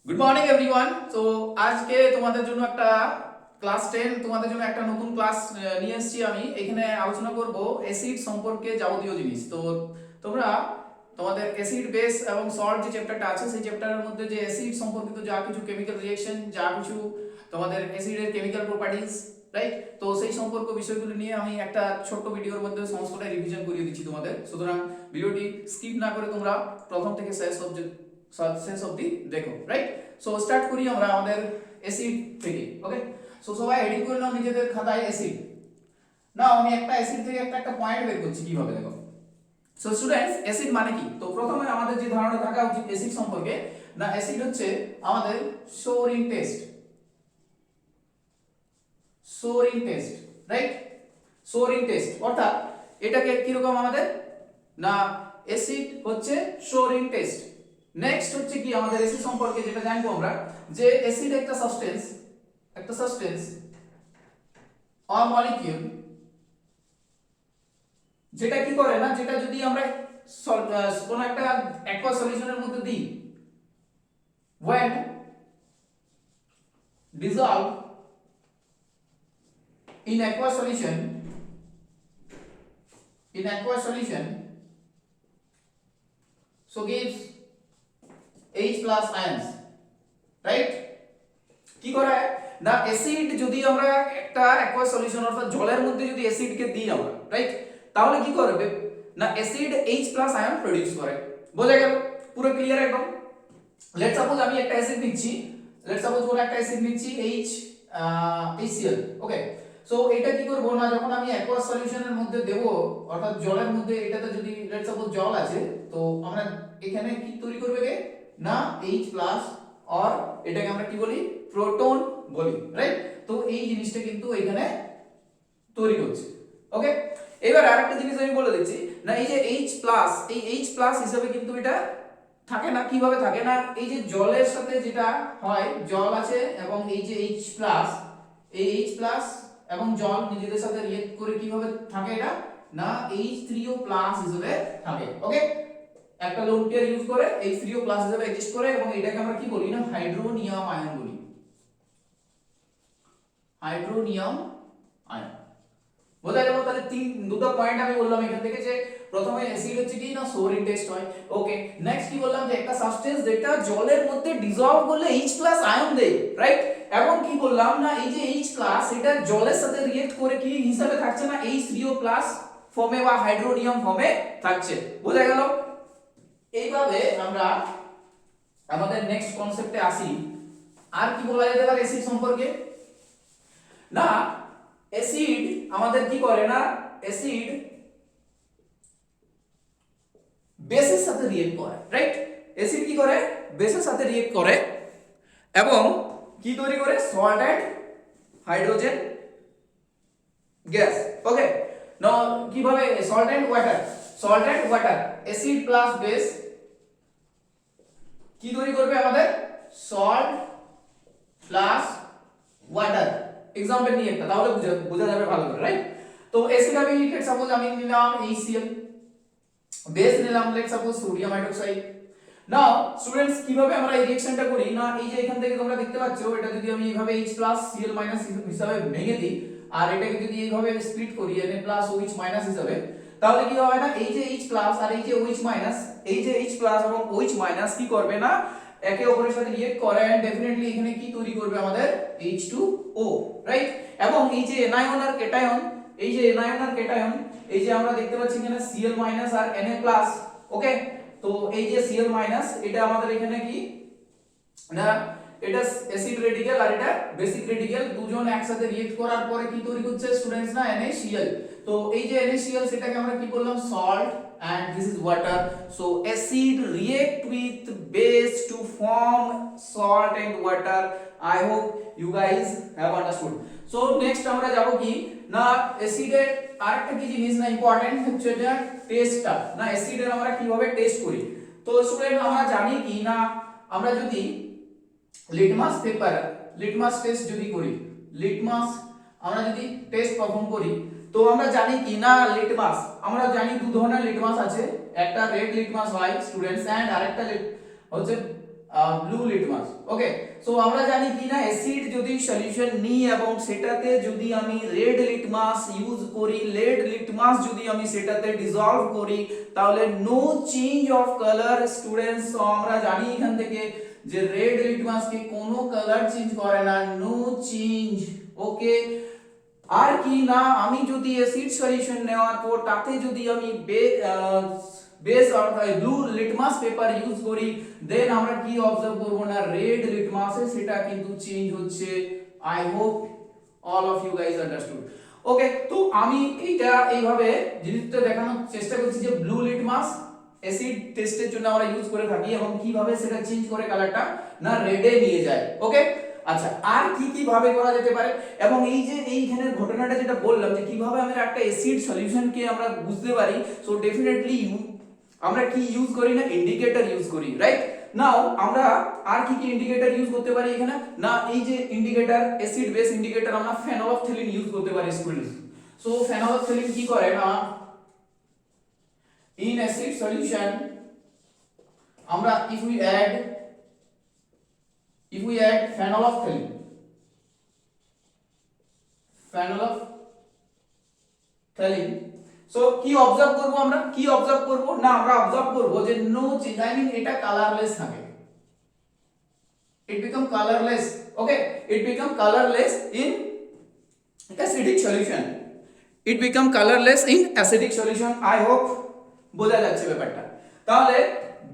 Good morning everyone. তো আজকে তোমাদের জন্য একটা ক্লাস 10 তোমাদের জন্য একটা নতুন ক্লাস নিয়ে এসেছি। আমি এখানে আলোচনা করব অ্যাসিড সম্পর্কে যাবতীয় জিনিস। তো তোমরা তোমাদের অ্যাসিড বেস এবং সল্ট যে চ্যাপ্টারটা আছে সেই চ্যাপ্টারের মধ্যে যে অ্যাসিড সম্পর্কিত যা কিছু কেমিক্যাল রিঅ্যাকশন, যা কিছু তোমাদের অ্যাসিডের কেমিক্যাল প্রপার্টিজ, রাইট, তো সেই সম্পর্ক বিষয়গুলো নিয়ে আমি একটা ছোট্ট ভিডিওর মধ্যে সমস্তটা রিভিশন করিয়ে দিচ্ছি তোমাদের। সুতরাং ভিডিওটি স্কিপ না করে তোমরা প্রথম থেকে শেষ অবধি দেখো, রাইট। সো স্টার্ট করি আমরা আমাদের অ্যাসিড থেকে। ওকে, সো সবাই হেডিং করে নাও নিজেদের খাতায় অ্যাসিড। নাও আমি একটা অ্যাসিড থেকে একটা পয়েন্ট বের করছি কিভাবে, দেখো। সো স্টুডেন্টস, অ্যাসিড মানে কি? তো প্রথমে আমাদের যে ধারণা থাকা উচিত অ্যাসিড সম্পর্কে, না অ্যাসিড হচ্ছে আমাদের shoring test, shoring test, right. Shoring test অর্থাৎ এটাকে কিরকম আমাদের, না অ্যাসিড হচ্ছে সোরিং টেস্ট। নেক্সট হচ্ছে কি আমাদের অ্যাসিড সম্পর্কে যেটা জানবো আমরা, যে অ্যাসিড একটা সাবস্টেন্স অর মলিকিউল যেটা কি করে না, যেটা যদি আমরা কোন একটা অ্যাকুয়াস সলিউশনের মধ্যে দিই, when dissolved in aqueous solution, so gives H plus ions, right? কি করে না, অ্যাসিড যদি আমরা একটা অ্যাকুয়াস সলিউশন অর্থাৎ জলের মধ্যে যদি অ্যাসিডকে দিই আমরা, রাইট, তাহলে কি করবে না, acid H plus ion produce করে। বোঝা গেল? পুরো ক্লিয়ার একদম। লেটস সাপোজ আমি একটা অ্যাসিড নিচ্ছি, H HCl, ওকে। সো এটা কি করব না, যখন আমি অ্যাকুয়াস সলিউশনের মধ্যে দেব অর্থাৎ জলের মধ্যে, এটাতে যদি লেটস সাপোজ জল আছে, তো আমরা এখানে কি তৈরি করবে গে না H প্লাস, আর এটাকে আমরা কি বলি, প্রোটন বলি, রাইট। তো এই জিনিসটা কিন্তু এখানে তৈরি করছে। ওকে, এবার আরেকটা জিনিস আমি বলে দিচ্ছি, না এই যে H প্লাস, এই H প্লাস হিসাবে কিন্তু এটা থাকে না। কিভাবে থাকে না, এই যে জলের সাথে যেটা হয়, জল আছে এবং এই যে H প্লাস, এই H প্লাস এবং জল নিজেদের সাথে রিঅ্যাক্ট করে কিভাবে থাকে এটা, না H3O প্লাস হিসেবে থাকে। ওকে, একটা লোন পেয়ার ইউজ করে H3O প্লাস হিসেবে এক্সিস্ট করে, এবং এটাকে আমরা কি বলি না, হাইড্রোনিয়াম আয়ন বলি, হাইড্রোনিয়াম আয়ন। বোঝা গেল? তাহলে দুটো পয়েন্ট আমি বললাম এখান থেকে, যে প্রথমে অ্যাসিড হচ্ছে কি না সোরিং টেস্ট হয়। ওকে, নেক্সট কি বললাম, যে একটা সাবস্টেন্স যেটা জলের মধ্যে ডিসলভ করলে H+ আয়ন দেয়, রাইট। এবং কি বললাম না, এই যে H+ এটা জলের সাথে রিঅ্যাক্ট করে কি হিসাবে থাকছে না, H3O+ ফর্মে বা হাইড্রোনিয়াম ফর্মে থাকছে। বোঝা গেল? এইভাবে আমরা আমাদের নেক্সট কনসেপ্টে আসি। আর কি বলা যেতে পারে অ্যাসিড সম্পর্কে, না অ্যাসিড আমাদের কি করে না, অ্যাসিড বেসের সাথে রিঅ্যাক্ট করে, রাইট। অ্যাসিড কি করে, বেসের সাথে রিঅ্যাক্ট করে এবং কি তৈরি করে, salt and hydrogen gas. Okay, now কিভাবে, salt and water, acid plus base কি তৈরি করবে আমাদের, সল্ট প্লাস ওয়াটার। এক্সাম্পল নিয়ে একটা, তাহলে বোঝা যাবে ভালো করে, রাইট। তো অ্যাসিড আমি লেটস সাপোজ আমি নিলাম HCl, বেস নিলাম let's suppose sodium hydroxide. Now students, কিভাবে আমরা এই রিঅ্যাকশনটা করি না, এই যে এখান থেকে তোমরা দেখতে পাচ্ছ, এটা যদি আমি এইভাবে H+Cl- হিসাবে ভেঙে দিই, আর এটাকে যদি এইভাবে স্প্লিট করি Na+OH- হিসাবে, তাহলে কি হবে না, এই যে H+ আর এই যে OH-, এই যে H+ এবং OH- কি করবে না, একে অপরের সাথে রিঅ্যাক্ট করে এন্ড ডেফিনেটলি এখানে কি তৈরি করবে আমাদের H2O, রাইট। এবং এই যে এনায়ন আর ক্যাটায়ন, এই যে এনায়ন আর ক্যাটায়ন, এই যে আমরা দেখতে পাচ্ছি এখানে Cl- আর Na+, ওকে। তো এই যে Cl- এটা আমাদের এখানে কি না, এটা অ্যাসিড রেডিক্যাল আর এটা বেসিক রেডিক্যাল, দুজন একসাথে রিঅ্যাক্ট করার পরে কি তৈরি করছে স্টুডেন্টস, না NaCl। তো এই যে NaCl সেটাকে আমরা কি বললাম, salt, and this is water. So acid react with base to form salt and water. I hope you guys have understood. So next আমরা যাব কি না, অ্যাসিডের আরেকটা কি জিনিস না ইম্পর্টেন্ট হচ্ছে এটা টেস্টটা, না অ্যাসিডের আমরা কিভাবে টেস্ট করি। তো স্টুডেন্ট আমরা জানি কি না, আমরা যদি লিটমাস পেপার, লিটমাস টেস্ট যদি করি, লিটমাস আমরা যদি টেস্ট পারফর্ম করি, তো আমরা জানি কি না, লিটমাস আমরা জানি দু ধরনের লিটমাস আছে, একটা রেড লিটমাস হয় স্টুডেন্টস, এন্ড আরেকটা হচ্ছে ব্লু লিটমাস। ওকে, সো আমরা জানি কি না অ্যাসিড যদি সলিউশন নিই এবং সেটাতে যদি আমি রেড লিটমাস ইউজ করি, রেড লিটমাস যদি আমি সেটাতে ডিসলভ করি তাহলে no change of colour students. So আমরা জানি এখান থেকে যে রেড লিটমাস কি কোনো কালার চেঞ্জ করে না, নো চেঞ্জ। ওকে, আর কি না আমি যদি অ্যাসিড সলিউশন নেওয়ার পর তাতে যদি আমি বেস অর্থাৎ ব্লু লিটমাস পেপার ইউজ করি দেন আমরা কি অবজার্ভ করব না রেড লিটমাসে সেটা কিন্তু চেঞ্জ হচ্ছে। I hope all of you guys understood. Okay, তো আমি এইটা এইভাবে জিনিসটা দেখানোর চেষ্টা করছি যে ব্লু লিটমাস অ্যাসিড টেস্টের জন্য আমরা ইউজ করে থাকি এবং কিভাবে সেটা চেঞ্জ করে কালারটা না রেডে নিয়ে যায়। ওকে, আচ্ছা আর কি কি ভাবে করা যেতে পারে এবং এই যে এইখানের ঘটনাটা যেটা বললাম যে কিভাবে আমরা একটা অ্যাসিড সলিউশনকে আমরা বুঝতে পারি। সো ডেফিনেটলি আমরা কি ইউজ করি না ইন্ডিকেটর ইউজ করি, রাইট? নাও আমরা আর কি কি ইন্ডিকেটর ইউজ করতে পারি এখানে না এই যে ইন্ডিকেটর অ্যাসিড বেস ইন্ডিকেটর আমরা ফেনলফথেলিন ইউজ করতে পারি স্টুডেন্টস। সো ফেনলফথেলিন কি করে না in acid solution আমরা if we add phenolphthalein so কি অবজার্ভ করব আমরা কি অবজার্ভ করব না আমরা অবজার্ভ করব যে নো চেঞ্জ আই মিন এটা কালারলেস থাকে, it become colorless. Okay, it become colorless in acidic solution, it become colorless in acidic solution. I hope বোঝা যাচ্ছে ব্যাপারটা। তাহলে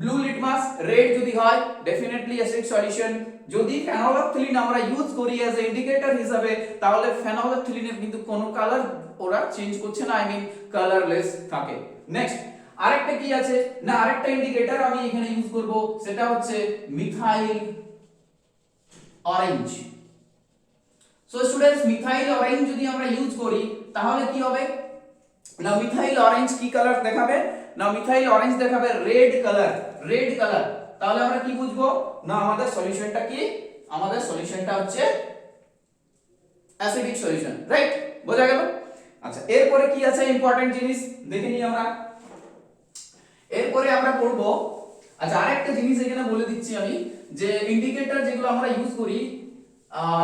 ব্লু লিটমাস রেড যদি হয় ডেফিনেটলি অ্যাসিড সলিউশন। যদি ফেনলফথেলিন আমরা ইউজ করি অ্যাজ এ ইন্ডিকেটর হিসাবে তাহলে ফেনলফথেলিনের কিন্তু কোনো কালার ওরা চেঞ্জ করছে না, আই মিন কালারলেস থাকে। নেক্সট আরেকটা কি আছে না আরেকটা ইন্ডিকেটর আমি এখানে ইউজ করব সেটা হচ্ছে methyl orange. So students methyl orange যদি আমরা ইউজ করি তাহলে কি হবে না মিথাইল অরেঞ্জ কি কালার দেখাবে না মিথাইল অরেঞ্জ দেখাবে রেড কালার, রেড কালার। তাহলে আমরা কি বুঝবো না আমাদের সলিউশনটা কি আমাদের সলিউশনটা হচ্ছে অ্যাসিডিক সলিউশন, রাইট? বোঝা গেল? আচ্ছা এরপরে কি আছে ইম্পর্টেন্ট জিনিস দেখে নিই আমরা। এরপরে আমরা পড়বো আচ্ছা আরেকটা জিনিস এখানে বলে দিচ্ছি আমি যে ইন্ডিকেটর যেগুলো আমরা ইউজ করি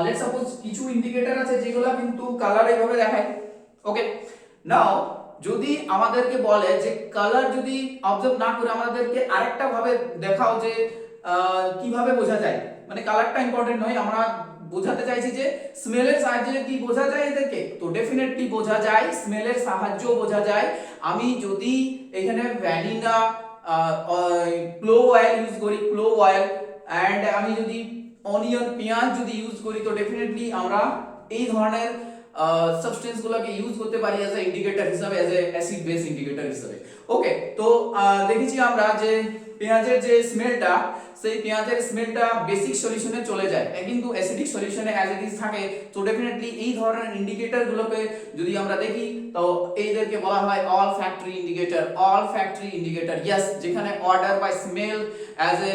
লেটস সাপোজ কিছু ইন্ডিকেটর আছে যেগুলো কিন্তু কালার এইভাবে দেখায়। ওকে, নাও যদি আমাদেরকে বলে যে কালার যদি অবজার্ভ না করে আমাদেরকে আরেকটা ভাবে দেখাও যে কিভাবে বোঝা যায়, মানে কালারটা ইম্পর্টেন্ট নয়, আমরা বোঝাতে চাইছি যে স্মেলের সাহায্যে কি বোঝা যায় এদেরকে। তো ডেফিনেটলি বোঝা যায়, স্মেলের সাহায্যেও বোঝা যায়। আমি যদি এখানে ভ্যানিলা ক্লোভ অয়েল ইউজ করি, ক্লোভ অয়েল এন্ড আমি যদি অনিয়ন পেঁয়াজ যদি ইউজ করি তো ডেফিনেটলি আমরা এই ধরনের সাবস্টেন্স গুলোকে ইউজ করতে পারি অ্যাজ এ ইন্ডিকেটর হিসাবে, as a acid base indicator হিসাবে। ওকে, তো দেখেছি আমরা যে পেঁয়াজের যে স্মেলটা সেই পেঁয়াজের স্মেলটা বেসিক সলিউশনে চলে যায় কিন্তু অ্যাসিডিক সলিউশনে অ্যাজ ইট ইজ থাকে। তো ডেফিনেটলি এই ধরনের ইন্ডিকেটর গুলোকে যদি আমরা দেখি তো এইদেরকে বলা হয় olfactory indicator, olfactory indicator. Yes, যেখানে odour by smell as a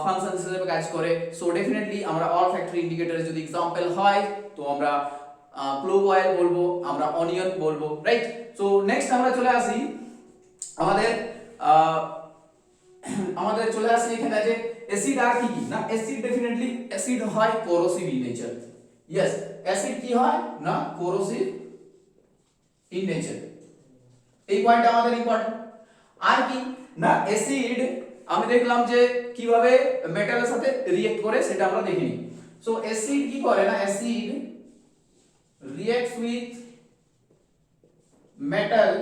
function হিসেবে কাজ করে। সো ডেফিনেটলি আমরা অল ফ্যাক্টরি ইন্ডিকেটর যদি एग्जांपल হয় তো আমরা ক্লোভ অয়েল বলবো, আমরা অনিয়ন বলবো, রাইট? সো নেক্সট আমরা চলে আসি আমাদের চলে আসি এখানে যে অ্যাসিড আর কি কি না অ্যাসিড ডেফিনেটলি অ্যাসিড হয় কোরোসিভ ইন নেচার। ইয়েস, অ্যাসিড কি হয় না কোরোসিভ ইন নেচার, এই পয়েন্টটা আমাদের ইম্পর্টেন্ট। আর কি না অ্যাসিড আমি দেখলাম যে কিভাবে মেটালের সাথে রিঅ্যাক্ট করে সেটা আমরা দেখিনি। সো অ্যাসিড কি করে না acid reacts with metal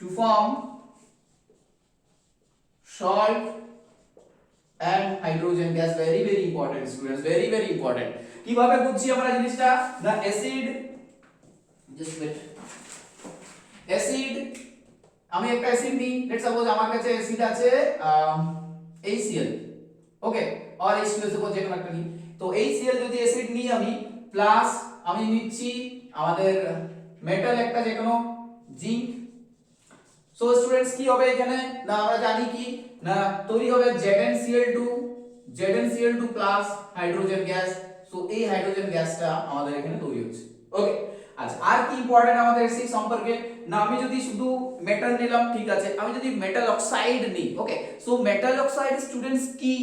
to form salt and hydrogen gas. Very very important students, very very important. কিভাবে বুঝছি আমরা জিনিসটা না অ্যাসিড জাস্ট ওয়েট অ্যাসিড আমি একটা অ্যাসিড নিই, লেটস সাপোজ আমার কাছে অ্যাসিড আছে HCl, ওকে, আর H2 সাপোজ যে কোনো একটা নিই। তো HCl যদি অ্যাসিড নিই আমি প্লাস আমি নিচ্ছি আমাদের মেটাল একটা যে কোনো জিঙ্ক। সো স্টুডেন্টস কি হবে এখানে না আমরা জানি কি না তৈরি হবে ZnCl2 plus hydrogen gas. So এই হাইড্রোজেন গ্যাসটা আমাদের এখানে তৈরি হচ্ছে। ওকে, আচ্ছা আর কি ইম্পর্টেন্ট আমাদের সেই সম্পর্কে, না আমি যদি শুধু মেটাল নিলাম ঠিক আছে, আমি যদি মেটাল অক্সাইড নিই, okay so metal oxide students কি,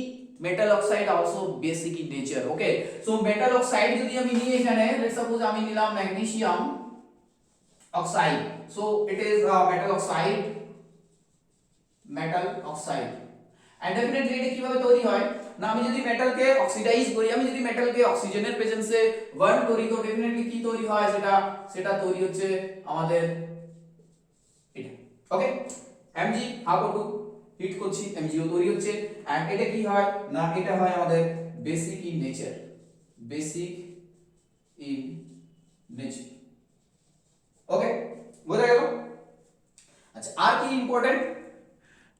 metal oxide also basic in nature, okay so metal oxide যদি আমি নিই এখানে, লেটস সাপোজ আমি নিলাম magnesium oxide, so it is metal oxide and definitely এটা কিভাবে তৈরি হয়, না আমি যদি মেটালকে অক্সিডাইজ করি, আমি যদি মেটালকে অক্সিজেনের প্রেজেন্সে বার্ন করি তো ডেফিনেটলি কি তৈরি হয়, সেটা তৈরি হচ্ছে আমাদের এটা, ওকে Mg হাফ2 হিট করছি MgO তৈরি হচ্ছে এন্ড এটা কি হয়, না এটা হয় আমাদের basic in nature, basic in nature, okay বোঝা গেল। আচ্ছা আর কি ইম্পর্টেন্ট,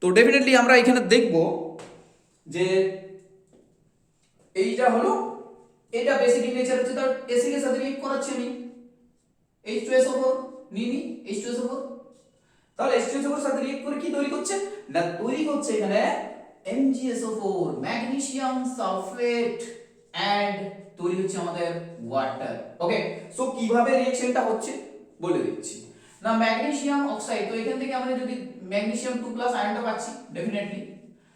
তো ডেফিনেটলি আমরা এখানে দেখব যে এইটা হলো, এটা বেসিক ইন নেচার হচ্ছে, তার অ্যাসিডের সাথে রিঅ্যাক্ট করাচ্ছি আমি H2SO4 নিনি H2SO4, তাহলে H2SO4 সাথে রিঅ্যাক্ট করে কি তৈরি করছে, না তৈরি করছে এখানে MgSO4 ম্যাগনেসিয়াম সালফেট এন্ড তৈরি হচ্ছে আমাদের ওয়াটার, ওকে সো কিভাবে রিঅ্যাকশনটা হচ্ছে বলে দিচ্ছি, না ম্যাগনেসিয়াম অক্সাইড, তো এখান থেকে আমরা যদি ম্যাগনেসিয়াম 2+ আয়নটা পাচ্ছি ডেফিনেটলি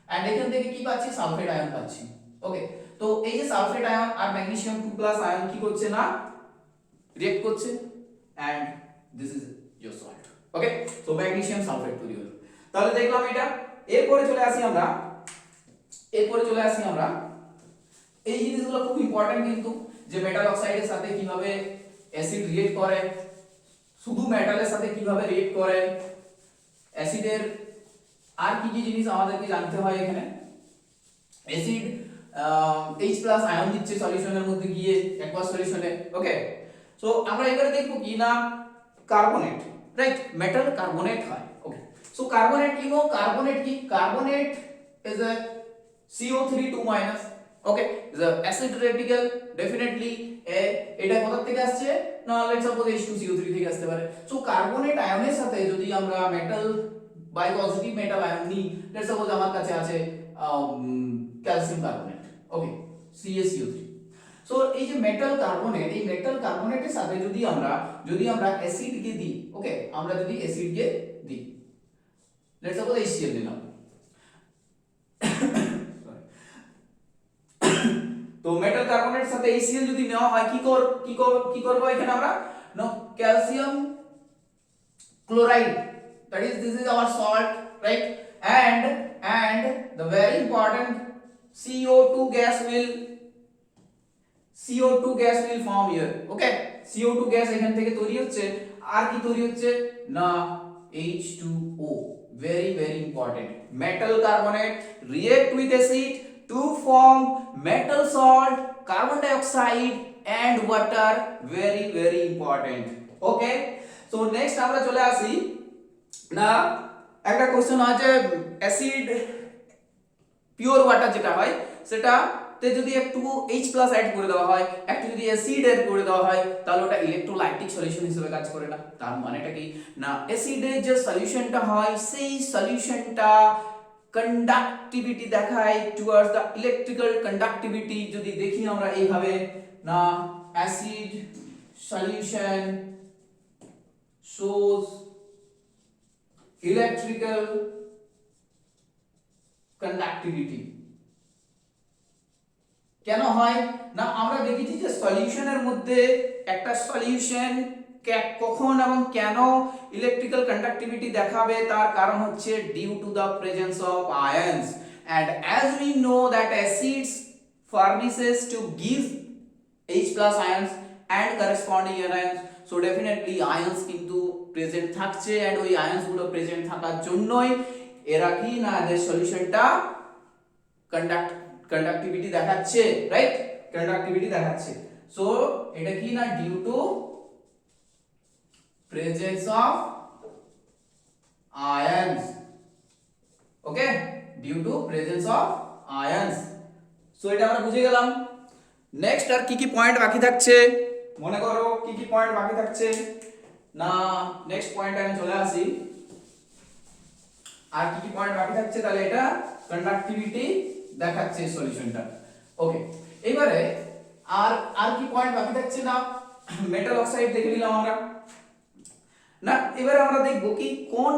এন্ড এখান থেকে কি পাচ্ছি, সালফেট আয়ন পাচ্ছি, ওকে তো এই যে সালফেট আয়ন আর ম্যাগনেসিয়াম 2+ আয়ন কি করছে না রিঅ্যাক্ট করছে and this is your salt, okay so magnesium sulphate তৈরি হলো। তাহলে দেখলাম এটা, এরপরে চলে আসি আমরা এই জিনিসগুলো খুব ইম্পর্টেন্ট কিন্তু, যে মেটাল অক্সাইডের সাথে কিভাবে অ্যাসিড রিঅ্যাক্ট করে, শুধু মেটালের সাথে কিভাবে রিঅ্যাক্ট করে, অ্যাসিডের আর কি কি জিনিস আমাদেরকে জানতে হয় এখানে, অ্যাসিড H+ আয়ন দিচ্ছে সলিউশনের মধ্যে গিয়ে অ্যাকুয়াস সলিউশনে, ওকে সো আমরা এবারে দেখব কি না কার্বনেট, রাইট মেটাল কার্বনেট হয়, ওকে সো কার্বনেট কি গো, কার্বনেট কি, carbonate is a CO3 2-, okay is a acid radical, definitely এটা কোথা থেকে আসছে, না লেটস সাপোজ H2CO3 থেকে আসতে পারে, সো কার্বনেট আয়নের সাথে যদি আমরা metal by positive metal ion নিই, লেটস সাপোজ আমার কাছে আছে ক্যালসিয়াম কার্বনেট, ওকে CaCO3, সো এই যে মেটাল কার্বনেট, এই মেটাল কার্বনেটের সাথে যদি আমরা অ্যাসিড কে দিই, ওকে আমরা যদি অ্যাসিড কে দিই, লেটস সাপোজ HCl নিলাম তো মেটাল কার্বনেটের সাথে HCl যদি নেওয়া হয় কি করব এখানে আমরা, no calcium chloride, that is this is our salt, right, and the very important CO2 gas will form here, okay CO2 gas এখান থেকে তৈরি হচ্ছে, আর কি তৈরি হচ্ছে না H2O, very very important, metal carbonate react with acid to form metal salt, carbon dioxide and water, very very important, okay so next আমরা চলে আসি, না একটা কোশ্চেন আছে অ্যাসিড পিওর ওয়াটার যেটা হয় সেটাতে যদি একটু H+ অ্যাড করে দেওয়া হয়, একটু যদি অ্যাসিড অ্যাড করে দেওয়া হয় তাহলে ওটা ইলেক্ট্রোলাইটিক সলিউশন হিসেবে কাজ করে না, তার মানেটা কি, না অ্যাসিডের যে সলিউশনটা হয় সেই সলিউশনটা কন্ডাক্টিভিটি দেখায় টুয়ার্ডস দ্য ইলেকট্রিক্যাল কন্ডাক্টিভিটি, যদি দেখি আমরা এইভাবে, না acid solution shows electrical conductivity, কেন হয়, না আমরা দেখেছি যে সলিউশনের মধ্যে একটা সলিউশন কখন এবং কেন ইলেকট্রিক্যাল কন্ডাক্টিভিটি দেখাবে, তার কারণ হচ্ছে due to the presence of ions, and as we know that acids furnaces to give H+ ions and corresponding anions, so definitely ions কিন্তু প্রেজেন্ট থাকছে and ওই ions গুলো প্রেজেন্ট থাকার জন্যই এরা কি না এদের সলিউশনটা কন্ডাক্টিভিটি দেখাচ্ছে, রাইট কন্ডাক্টিভিটি দেখাচ্ছে, সো এটা কি না due to presence of ions, okay due to presence of ions, so এটা আমরা বুঝে গেলাম। নেক্সট আর কি কি পয়েন্ট বাকি থাকছে, মনে করো কি কি পয়েন্ট বাকি থাকছে, না নেক্সট পয়েন্ট আমি চলে আসি, আর কি কি পয়েন্ট বাকি থাকছে, তাহলে এটা কন্ডাক্টিভিটি দেখাচ্ছে সলিউশনটা, ওকে এবারে আর কি পয়েন্ট বাকি থাকছে, না মেটাল অক্সাইড দেখে নিলাম আমরা না। এবারে আমরা দেখব কি কোন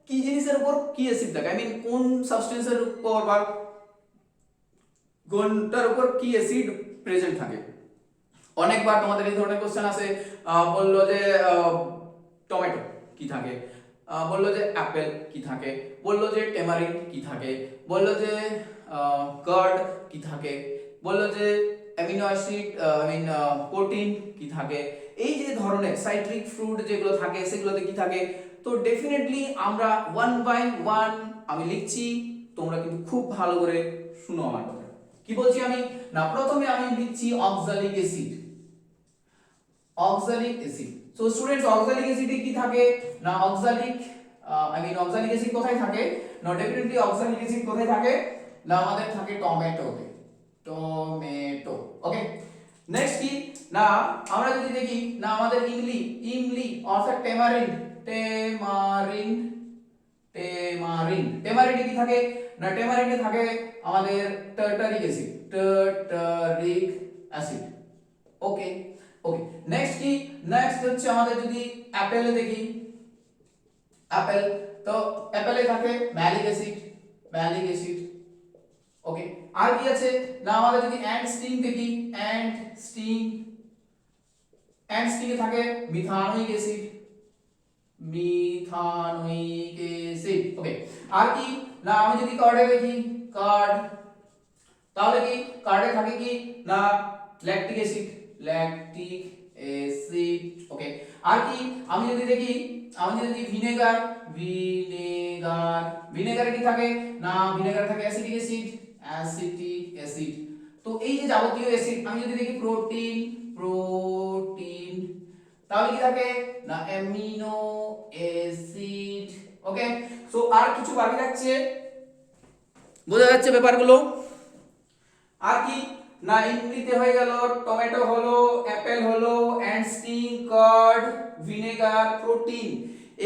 কি জিনিসের উপর কি অ্যাসিড থাকে, আই মিন কোন সাবস্টেন্সের উপর বা কোনটার উপর কি অ্যাসিড প্রেজেন্ট থাকে। অনেকবার তোমাদের এই ধরনের কোশ্চেন আসে, বললো যে টমেটো কি থাকে, বললো যে অ্যাপেল কি থাকে, বললো যে টেমারিন্ড কি থাকে, বললো যে কার্ড কি থাকে, বললো যে amino acid I mean protein কি থাকে। এই যে ধরনের সাইট্রিক ফ্রুট যেগুলো থাকে সেগুলোতে কি থাকে। তো ডেফিনেটলি আমরা ওয়ান বাই ওয়ান আমি লিখছি, তোমরা কিন্তু খুব ভালো করে শুনো আমার কথা। কি বলছি আমি না, প্রথমে আমি লিখছি oxalic acid. Oxalic acid, so students oxalic অ্যাসিডে কি থাকে না, oxalic I mean oxalic acid কোথায় থাকে না, ডেফিনেটলি অক্সালিক অ্যাসিড কোথায় থাকে না, আমাদের থাকে টমেটোতে, টমেটো। ওকে, নেক্সট কি না, আমরা যদি দেখি না আমাদের ইমলি, ইমলি অর্থাৎ টেমারিন্ড, টেমারিন্ড, টেমারিন্ড, টেমারিন্ডে কি থাকে না, টেমারিন্ডে থাকে আমাদের টার্টারিক অ্যাসিড, টার্টারিক অ্যাসিড। ওকে ওকে, নেক্সট কি, নেক্সট হচ্ছে আমাদের যদি অ্যাপেলে দেখি, অ্যাপেল, তো অ্যাপেলে থাকে ম্যালিক অ্যাসিড, ম্যালিক অ্যাসিড। ওকে, আর কি আছে না, আমাদের যদি অ্যান্ড স্টিং দেখি, অ্যান্ড স্টিং, অ্যান্ড স্টিং এ থাকে মিথানোইক অ্যাসিড, মিথানোইক অ্যাসিড। ওকে, আর কি না, আমি যদি কার্ডে দেখি, কার্ড, তাহলে কি কার্ডে থাকে কি না ল্যাকটিক অ্যাসিড, ল্যাকটিক অ্যাসিড। ওকে, আর কি আমি যদি দেখি, আমি যদি ভিনেগার, ভিনেগার, ভিনেগারে কি থাকে না, ভিনেগারে থাকে অ্যাসিটিক অ্যাসিড, অ্যাসিটিক অ্যাসিড। তো এই যে যাবতীয় অ্যাসিড, আমি যদি দেখি প্রোটিন, প্রোটিন, তাহলে কি থাকে না অ্যামিনো অ্যাসিড। ওকে, সো আর কিছু বাকি থাকছে, বোঝা যাচ্ছে ব্যাপারগুলো। আর কি না, ইমলিতে হয়ে গেল, টমেটো হলো, অ্যাপেল হলো, ant sting, curd, vinegar, protein,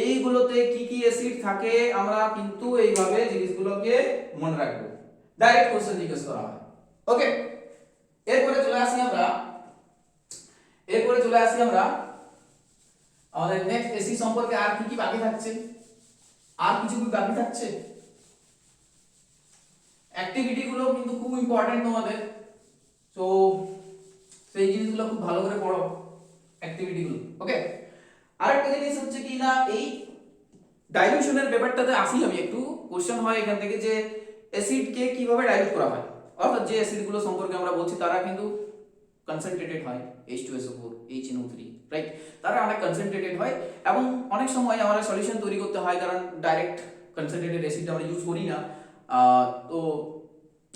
এইগুলোতে কি কি অ্যাসিড থাকে আমরা কিন্তু এইভাবে জিনিসগুলোকে মনে রাখবো, ডাইরেক্ট কোশ্চেন জিজ্ঞেস করা হয়। ওকে, এরপরে চলে আসি আমরা, এরপরে চলে আসি আমরা আমাদের নেক্সট এসি সম্পর্কে। আর কি কি বাকি থাকছে, আর কিছু কি বাকি থাকছে, অ্যাক্টিভিটি গুলো কিন্তু খুব ইম্পর্টেন্ট তোমাদের, তো সেই জিনিসগুলো খুব ভালো করে পড়ো, অ্যাক্টিভিটি গুলো। ওকে, আরেকটা জিনিস হচ্ছে কি না, এই ডাইলিউশনের ব্যাপারটাতে আসি আমি একটু, কোশ্চেন হয় এখান থেকে যে অ্যাসিড কে কিভাবে ডাইলিউট করা হয়, অর্থাৎ যে অ্যাসিড গুলো সম্পর্কে আমরা বলছি তারা কিন্তু কনসেন্ট্রেটেড হয়, H2SO4, HNO3, রাইট, তারা অনেক কনসেন্ট্রেটেড হয় এবং অনেক সময় আমরা সলিউশন তৈরি করতে হয় কারণ ডাইরেক্ট কনসেন্ট্রেটেড অ্যাসিড আমরা ইউজ করি না। তো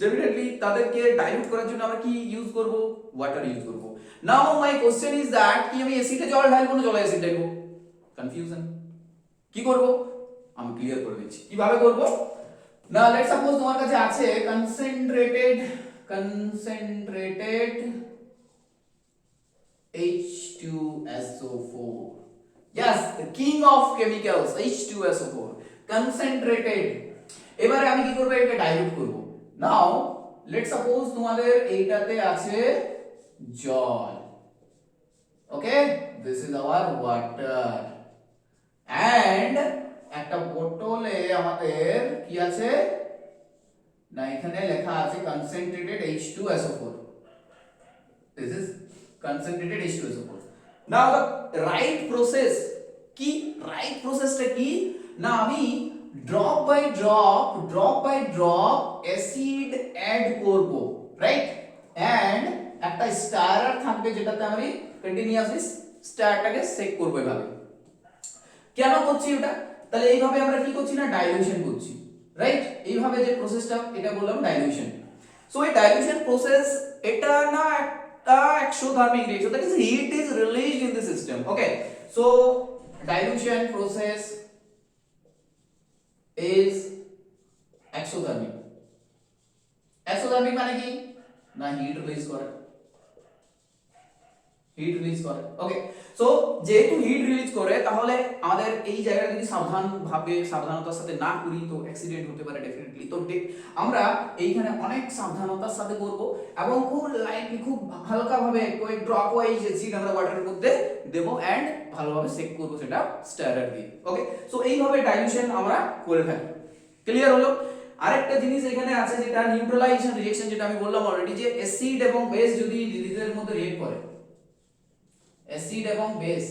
ডেফিনেটলি তাদেরকে ডাইলুট করার জন্য আমরা কি ইউজ করব, ওয়াটার ইউজ করব। নাও মাই কোশ্চেন ইজ দ্যাট কি আমি অ্যাসিডে জল ঢালবো না জলে অ্যাসিড ঢালবো, কনফিউশন, কি করব আমি ক্লিয়ার করে দিচ্ছি কিভাবে করব না। লেটস সাপোজ তোমার কাছে আছে concentrated, concentrated H2SO4, yes the king of chemicals, H2SO4 concentrated। এবারে আমি কি করব, এটাকে ডাইলুট করব। নাও লেটস সাপোজ তোমাদের এইটাতে আছে জল, okay, this is our water, and একটা বোতলে আমাদের কি আছে না, এখানে লেখা আছে concentrated H2SO4, this is concentrated H2SO4. now the right process কি, right processটা কি না, আমি drop by drop acid add করব, রাইট, এন্ড একটা স্টারার থাকবে যেটাতে আমি কন্টিনিউয়াসলি স্টারটাকে চেক করব। এভাবে কেন করছি ওটা, তাহলে এইভাবে আমরা কি করছি না ডাইলিউশন করছি, রাইট, এইভাবে যে প্রসেসটা এটা বললাম ডাইলিউশন। সো এই ডাইলিউশন প্রসেস এটা না একটা exothermic reaction, that is heat is released in the system. Okay, so dilution process is exothermic, exothermic মানে কি না হিট রিলিজ করে, হিট রিলিজ করে। ওকে, সো যেহেতু হিট রিলিজ করে তাহলে আমাদের এই জায়গাটা যদি সাবধানতার সাথে না করি তো অ্যাক্সিডেন্ট হতে পারে ডেফিনেটলি। তো আমরা এইখানে অনেক সাবধানতার সাথে করব এবং খুব লাইটলি খুব হালকা ভাবে কয়েক ড্রপ ওয়াইজ অ্যাসিড আমরা ওয়াটারের মধ্যে দেব এন্ড ভালোভাবে সেক করব সেটা স্টারার দিয়ে। ওকে, সো এইভাবে ডাইলুশন আমরা করে থাকি। ক্লিয়ার হলো? আরেকটা জিনিস এখানে আছে যেটা নিউট্রালাইজেশন রিঅ্যাকশন, যেটা আমি বললাম অলরেডি, যে অ্যাসিড এবং বেস যদি রিলিজের মধ্যে রিঅ্যাক্ট করে, অ্যাসিড এবং বেস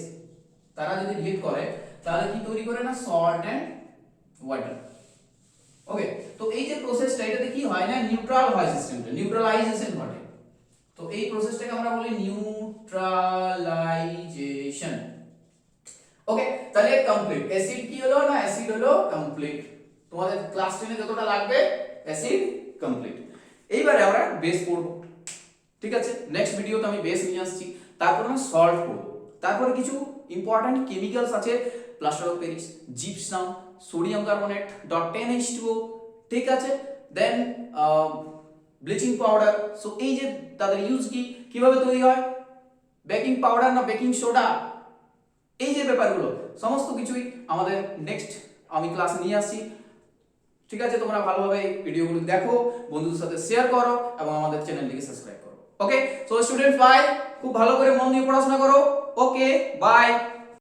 তারা যদি রিঅ্যাক্ট করে তাহলে কি তৈরি করে না, সল্ট এন্ড ওয়াটার। ওকে, তো এই যে প্রসেসটা এটাতে কি হয় না, নিউট্রাল হয় সিস্টেমটা, নিউট্রালাইজেশন ঘটে। তো এই প্রসেসটাকে আমরা বলি নিউট্রালাইজেশন। ওকে, তাহলে কমপ্লিট অ্যাসিড কি হলো না, অ্যাসিড হলো কমপ্লিট। তোমাদের ক্লাস 10 এ যতটা লাগবে অ্যাসিড কমপ্লিট। এইবারে আমরা বেস পড়ব, ঠিক আছে? নেক্সট ভিডিওতে আমি বেস নিয়ে আসছি, তারপর আমরা সল্ট পড়ব, তারপরে কিছু ইম্পর্টেন্ট কেমিক্যালস আছে, plaster of Paris, gypsum, sodium carbonate, .10H2O, ঠিক আছে? দেন ব্লিচিং পাউডার। সো এই যে তাদের ইউজ কি, কিভাবে তৈরি হয়, বেকিং পাউডার না বেকিং সোডা, এই যে ব্যাপারগুলো সমস্ত কিছুই আমাদের নেক্সট আমি ক্লাসে নিয়ে আসছি, ঠিক আছে? তোমরা ভালোভাবে ভিডিওগুলো দেখো, বন্ধুদের সাথে শেয়ার করো এবং আমাদের চ্যানেলটিকে সাবস্ক্রাইব করো। ওকে, সো স্টুডেন্ট 5 খুব ভালো করে মন দিয়ে পড়াশোনা করো। ওকে, বাই।